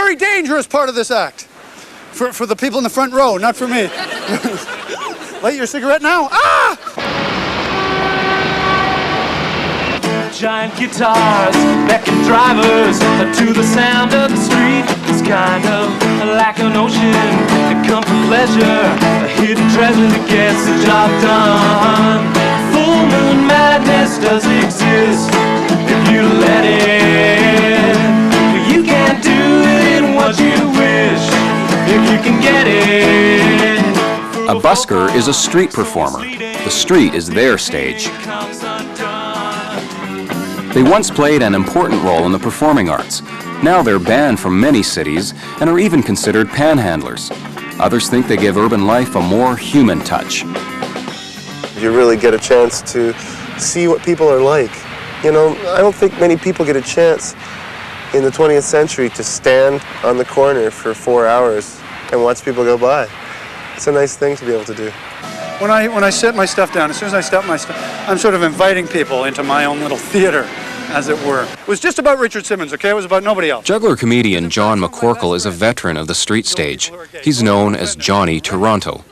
very dangerous part of this act. For the people in the front row, not for me. Light your cigarette now. Ah! Giant guitars, beckon drivers to the sound of the street. It's kind of like an ocean, a come for pleasure, a hidden treasure that gets the job done. Full moon madness does exist if you let it. You can't do it in what you wish if you can get it. A busker is a street performer. The street is their stage. They once played an important role in the performing arts. Now they're banned from many cities and are even considered panhandlers. Others think they give urban life a more human touch. You really get a chance to see what people are like. You know, I don't think many people get a chance in the 20th century to stand on the corner for 4 hours and watch people go by. It's a nice thing to be able to do. When I set my stuff down, as soon as I step my stuff, I'm sort of inviting people into my own little theater, as it were. It was just about Richard Simmons, okay? It was about nobody else. Juggler-comedian John McCorkle is a veteran of the street stage. He's known as Johnny Toronto.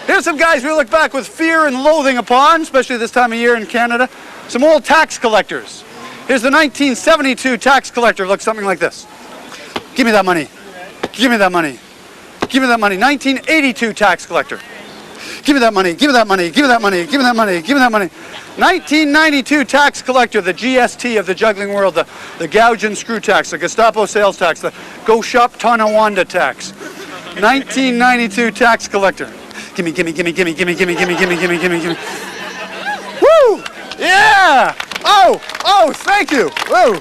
Here's some guys we look back with fear and loathing upon, especially this time of year in Canada. Some old tax collectors. Here's the 1972 tax collector. Looks something like this. Give me that money. Give me that money. Give me that money. 1982 tax collector. Give me that money, give me that money, give me that money, give me that money, give me that money. 1992 tax collector, the GST of the juggling world, the gouge and screw tax, the Gestapo sales tax, the go shop Tonawanda tax. 1992 tax collector. Gimme, gimme, gimme, gimme, gimme, gimme, gimme, gimme, gimme, gimme, gimme. Woo! Yeah! Oh, thank you. Whoa!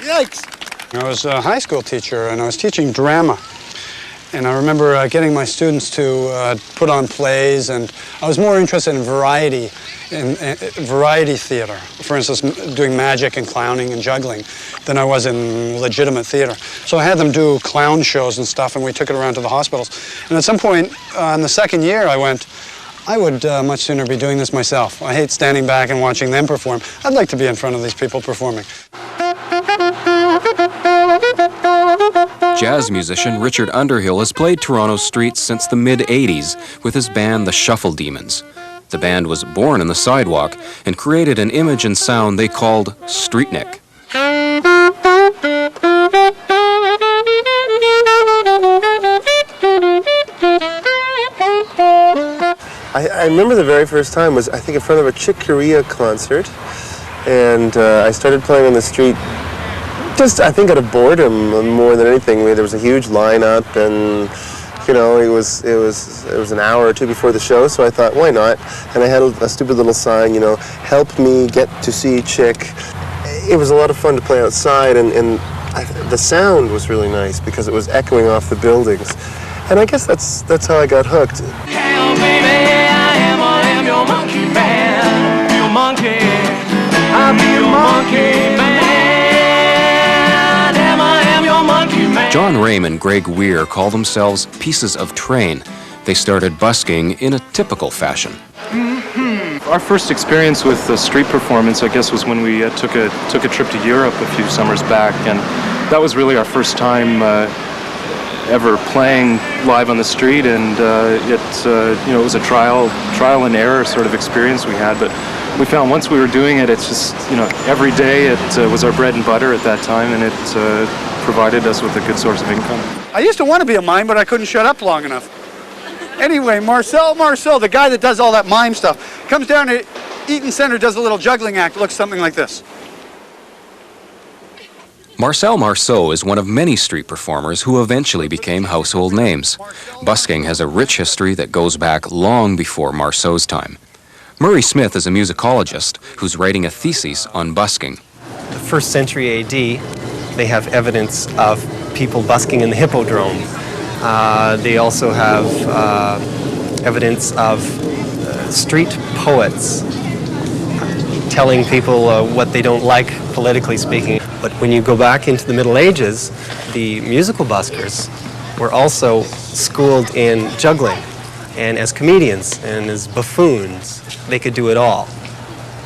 Yikes. I was a high school teacher and I was teaching drama. And I remember getting my students to put on plays, and I was more interested in variety theater. For instance, doing magic and clowning and juggling than I was in legitimate theater. So I had them do clown shows and stuff, and we took it around to the hospitals. And at some point in the second year, I went, I would much sooner be doing this myself. I hate standing back and watching them perform. I'd like to be in front of these people performing. Jazz musician Richard Underhill has played Toronto's streets since the mid-'80s with his band the Shuffle Demons. The band was born in the sidewalk and created an image and sound they called Streetnik. I remember the very first time was, I think, in front of a Chick Corea concert, and I started playing on the street just, I think, out of boredom more than anything. There was a huge lineup, and you know, it was an hour or two before the show, so I thought, why not? And I had a stupid little sign, you know, help me get to see Chick. It was a lot of fun to play outside, and the sound was really nice because it was echoing off the buildings, and I guess that's how I got hooked. Hey, baby, I am your monkey man, your monkey. I'll be your monkey man. John Rame and Greg Weir call themselves Pieces of Train. They started busking in a typical fashion. Our first experience with the street performance, I guess, was when we took a trip to Europe a few summers back, and that was really our first time ever playing live on the street, and it was a trial and error sort of experience we had. But we found once we were doing it, it's just, you know, every day it was our bread and butter at that time, and it provided us with a good source of income. I used to want to be a mime, but I couldn't shut up long enough. Anyway, Marcel, the guy that does all that mime stuff, comes down to Eaton Center, does a little juggling act, looks something like this. Marcel Marceau is one of many street performers who eventually became household names. Busking has a rich history that goes back long before Marceau's time. Murray Smith is a musicologist who's writing a thesis on busking. The 1st century AD, they have evidence of people busking in the Hippodrome. They also have evidence of street poets telling people what they don't like, politically speaking. But when you go back into the Middle Ages, the musical buskers were also schooled in juggling, and as comedians and as buffoons, they could do it all.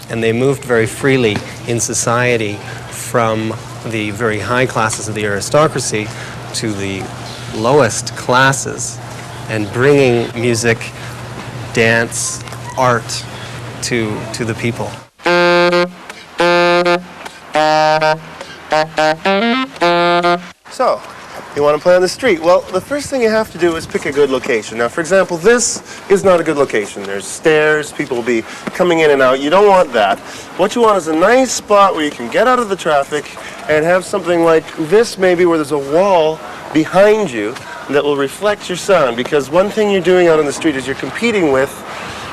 And they moved very freely in society from the very high classes of the aristocracy to the lowest classes and bringing music, dance, art to the people. So, you want to play on the street? Well, the first thing you have to do is pick a good location. Now, for example, this is not a good location. There's stairs, people will be coming in and out. You don't want that. What you want is a nice spot where you can get out of the traffic and have something like this maybe, where there's a wall behind you that will reflect your sound. Because one thing you're doing out on the street is you're competing with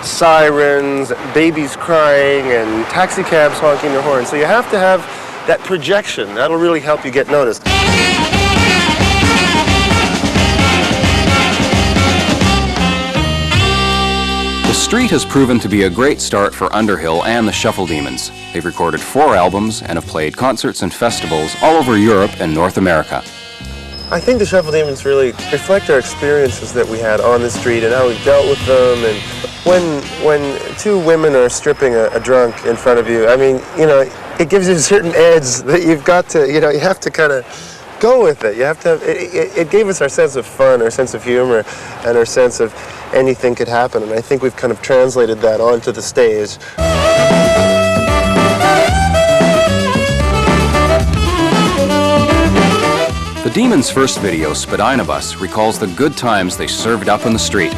sirens, babies crying, and taxi cabs honking their horns. So you have to have that projection. That'll really help you get noticed. The street has proven to be a great start for Underhill and the Shuffle Demons. They've recorded 4 albums and have played concerts and festivals all over Europe and North America. I think the Shuffle Demons really reflect our experiences that we had on the street and how we've dealt with them. And when 2 women are stripping a drunk in front of you, I mean, you know, it gives you a certain edge that you've got to, you know, you have to kind of go with it. You have to have, it gave us our sense of fun, our sense of humor, and our sense of anything could happen. And I think we've kind of translated that onto the stage. The Demons' first video, Spadinabus, recalls the good times they served up on the street.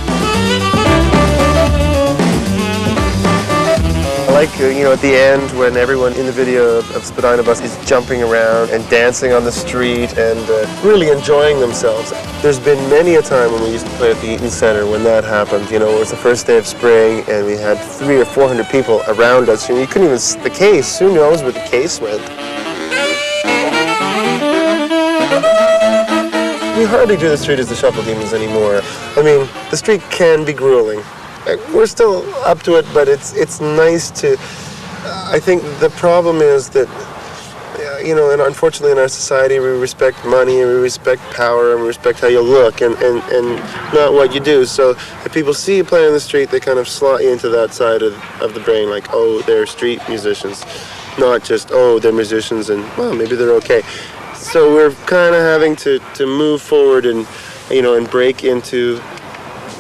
I like, you know, at the end when everyone in the video of Spadinabus is jumping around and dancing on the street and really enjoying themselves. There's been many a time when we used to play at the Eaton Centre when that happened. You know, it was the first day of spring and we had 300 or 400 people around us. You know, you couldn't even, the case, who knows where the case went? We hardly do the street as the Shuffle Demons anymore. I mean, the street can be grueling. We're still up to it, but it's nice to, I think the problem is that, you know, and unfortunately in our society we respect money and we respect power and we respect how you look and not what you do. So if people see you play on the street, they kind of slot you into that side of the brain, like, oh, they're street musicians. Not just, oh, they're musicians and, well, maybe they're okay. So we're kind of having to move forward and, you know, and break into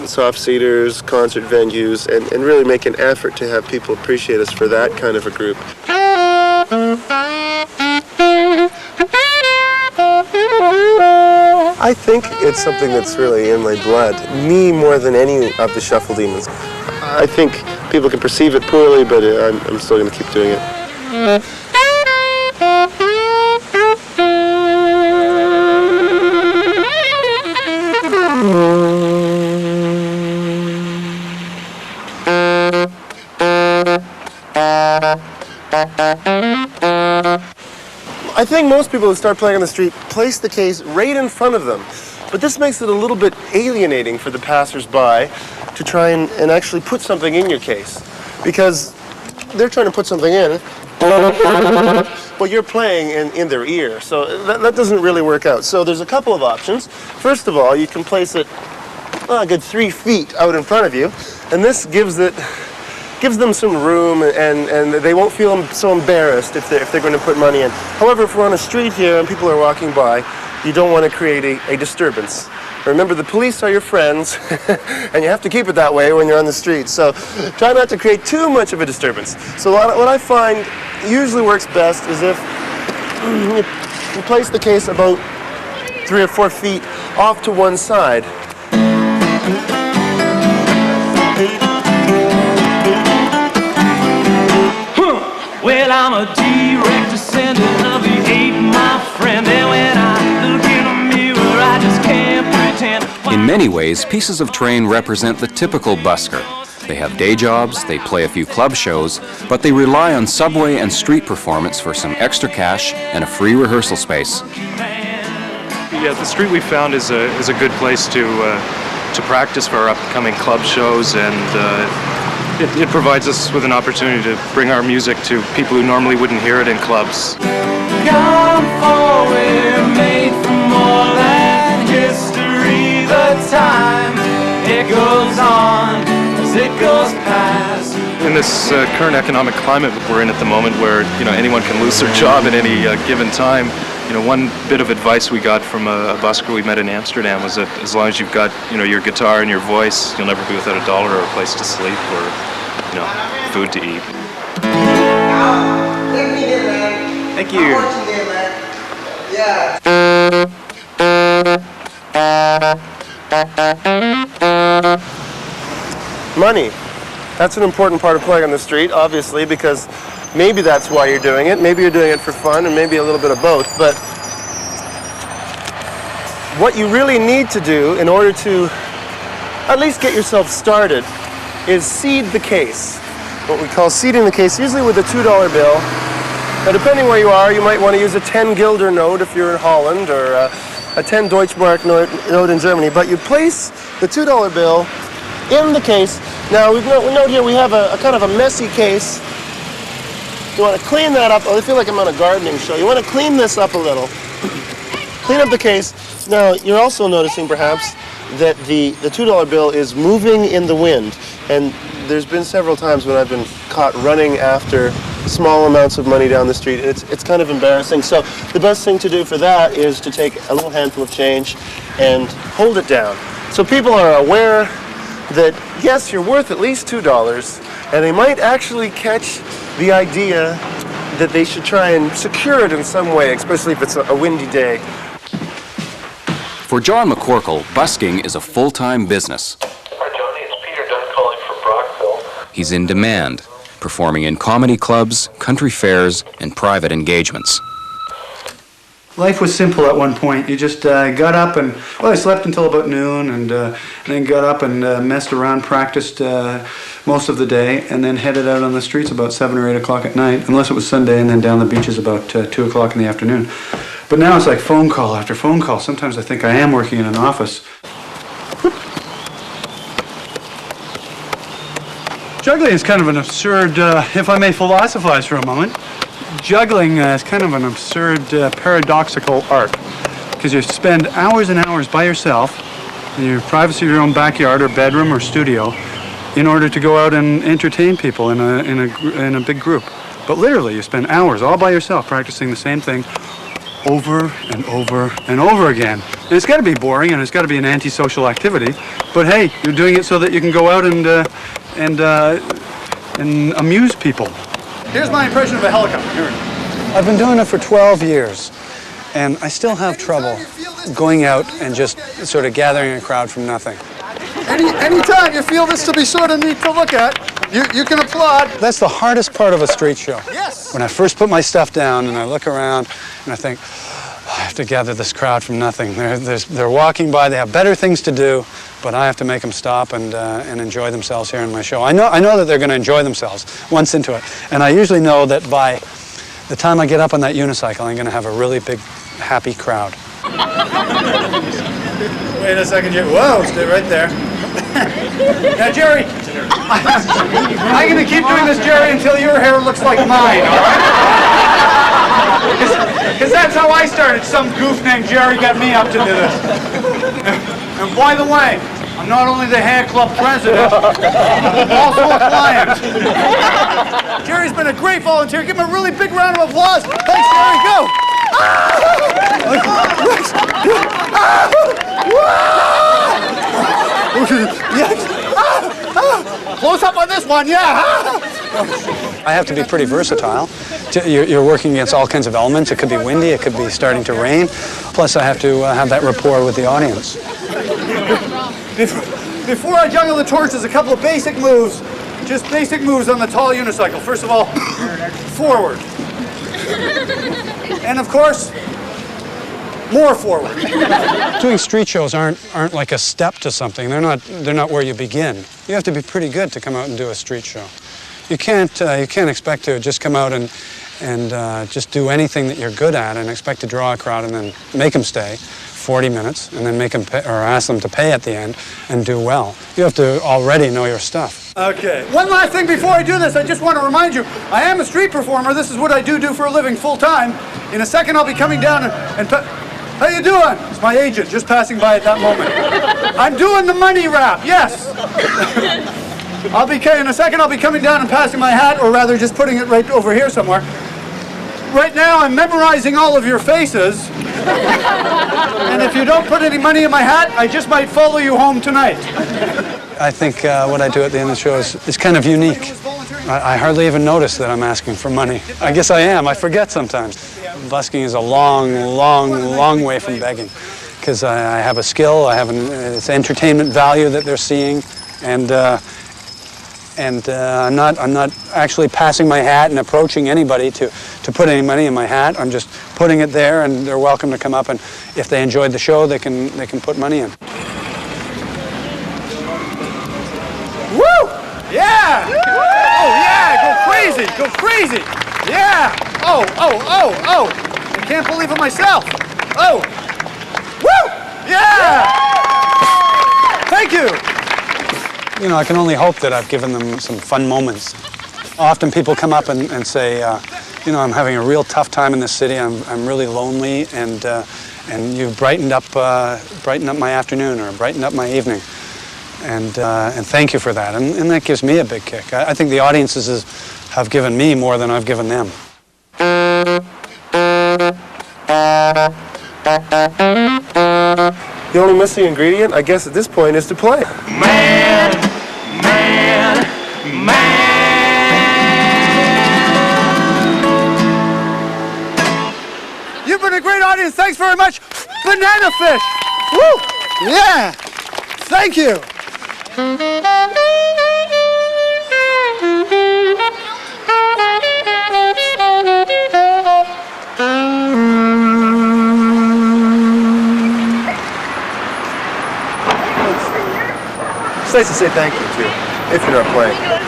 soft seaters, concert venues, and really make an effort to have people appreciate us for that kind of a group. I think it's something that's really in my blood, me more than any of the Shuffle Demons. I think people can perceive it poorly, but I'm still going to keep doing it. I think most people who start playing on the street place the case right in front of them. But this makes it a little bit alienating for the passers-by to try and actually put something in your case. Because they're trying to put something in, but you're playing in their ear. So that doesn't really work out. So there's a couple of options. First of all, you can place it a good 3 feet out in front of you. And this gives them some room, and they won't feel so embarrassed if they're going to put money in. However, if we're on a street here and people are walking by, you don't want to create a disturbance. Remember, the police are your friends, and you have to keep it that way when you're on the street. So try not to create too much of a disturbance. So what I find usually works best is if you place the case about 3 or 4 feet off to one side. Well, I'm a direct descendant of the ape, my friend. And when I look in a mirror, I just can't pretend. In many ways, Pieces of Train represent the typical busker. They have day jobs, they play a few club shows, but they rely on subway and street performance for some extra cash and a free rehearsal space. Yeah, the street we found is a good place to practice for our upcoming club shows, and it provides us with an opportunity to bring our music to people who normally wouldn't hear it in clubs. Come forward, made for more than history. The time it goes on. as it goes past. In this current economic climate we're in at the moment, where anyone can lose their job at any given time, one bit of advice we got from a busker we met in Amsterdam was that as long as you've got your guitar and your voice, you'll never be without $1 or a place to sleep or food to eat. Thank you. Money. That's an important part of playing on the street, obviously, because maybe that's why you're doing it. Maybe you're doing it for fun, and maybe a little bit of both. But what you really need to do in order to at least get yourself started is seed the case. What we call seeding the case, usually with a $2 bill. Now, depending where you are, you might want to use a 10 guilder note if you're in Holland, or a 10 Deutschmark note in Germany. But you place the $2 bill in the case. Now, we note here we have a kind of a messy case. You want to clean that up. Oh, I feel like I'm on a gardening show. You want to clean this up a little. Clean up the case. Now, you're also noticing, perhaps, that the $2 bill is moving in the wind. And there's been several times when I've been caught running after small amounts of money down the street. It's kind of embarrassing. So the best thing to do for that is to take a little handful of change and hold it down. So people are aware that, yes, you're worth at least $2, and they might actually catch the idea that they should try and secure it in some way, especially if it's a windy day. For John McCorkle, busking is a full-time business. Hi, Johnny. It's Peter Dunn calling from Brockville. He's in demand, performing in comedy clubs, country fairs, and private engagements. Life was simple at one point. You just got up and, I slept until about noon, and then got up and messed around, practiced most of the day, and then headed out on the streets about 7 or 8 o'clock at night, unless it was Sunday, and then down the beaches about 2 o'clock in the afternoon. But now it's like phone call after phone call. Sometimes I think I am working in an office. Juggling is kind of an absurd, if I may philosophize for a moment, juggling is kind of an absurd, paradoxical art, because you spend hours and hours by yourself in your privacy of your own backyard or bedroom or studio in order to go out and entertain people in a big group. But literally, you spend hours all by yourself practicing the same thing over and over and over again. And it's got to be boring, and it's got to be an antisocial activity. But hey, you're doing it so that you can go out and amuse people. Here's my impression of a helicopter. Here. I've been doing it for 12 years, and I still have trouble going out and just sort of gathering a crowd from nothing. Anytime you feel this to be sort of neat to look at, you can applaud. That's the hardest part of a street show. Yes. When I first put my stuff down and I look around and I think, I have to gather this crowd from nothing. They're walking by, they have better things to do, but I have to make them stop and enjoy themselves here in my show. I know that they're going to enjoy themselves once into it, and I usually know that by the time I get up on that unicycle, I'm going to have a really big, happy crowd. Wait a second, Jerry. Whoa, stay right there. Now, Jerry, I'm going to keep doing this, Jerry, until your hair looks like mine, all right? Because that's how I started. Some goof named Jerry got me up to do this. And by the way, I'm not only the hair club president, I'm also a client. Jerry's been a great volunteer. Give him a really big round of applause. Thanks, Jerry. Go. Close up on this one, yeah. I have to be pretty versatile. You're working against all kinds of elements. It could be windy, it could be starting to rain. Plus I have to have that rapport with the audience. Before I juggle the torches, a couple of basic moves. Just basic moves on the tall unicycle. First of all, forward. And of course, more forward. Doing street shows aren't like a step to something. They're not where you begin. You have to be pretty good to come out and do a street show. You can't expect to just come out and just do anything that you're good at and expect to draw a crowd and then make them stay 40 minutes and then make them pay, or ask them to pay at the end and do well. You have to already know your stuff. Okay. One last thing before I do this, I just want to remind you, I am a street performer. This is what I do for a living full time. In a second, I'll be coming down and how you doing? It's my agent just passing by at that moment. I'm doing the money rap, yes. In a second, I'll be coming down and passing my hat, or rather just putting it right over here somewhere. Right now, I'm memorizing all of your faces. And if you don't put any money in my hat, I just might follow you home tonight. I think what I do at the end of the show is kind of unique. I hardly even notice that I'm asking for money. I guess I am. I forget sometimes. Busking is a long way from begging, because I have a skill, I have it's entertainment value that they're seeing, and I'm not actually passing my hat and approaching anybody to put any money in my hat. I'm just putting it there, and they're welcome to come up, and if they enjoyed the show, they can put money in. Woo! Yeah! Oh yeah! Go crazy! Go crazy! Yeah! Oh! I can't believe it myself. Oh! Woo! Yeah! Thank you. You know, I can only hope that I've given them some fun moments. Often people come up and say, you know, I'm having a real tough time in this city. I'm really lonely, and you've brightened up my afternoon, or brightened up my evening, and thank you for that. And that gives me a big kick. I think the audiences have given me more than I've given them. The only missing ingredient, I guess, at this point, is to play. Man. You've been a great audience. Thanks very much. Banana fish. Woo! Yeah. Thank you. It's nice to say thank you, too, if you're not playing.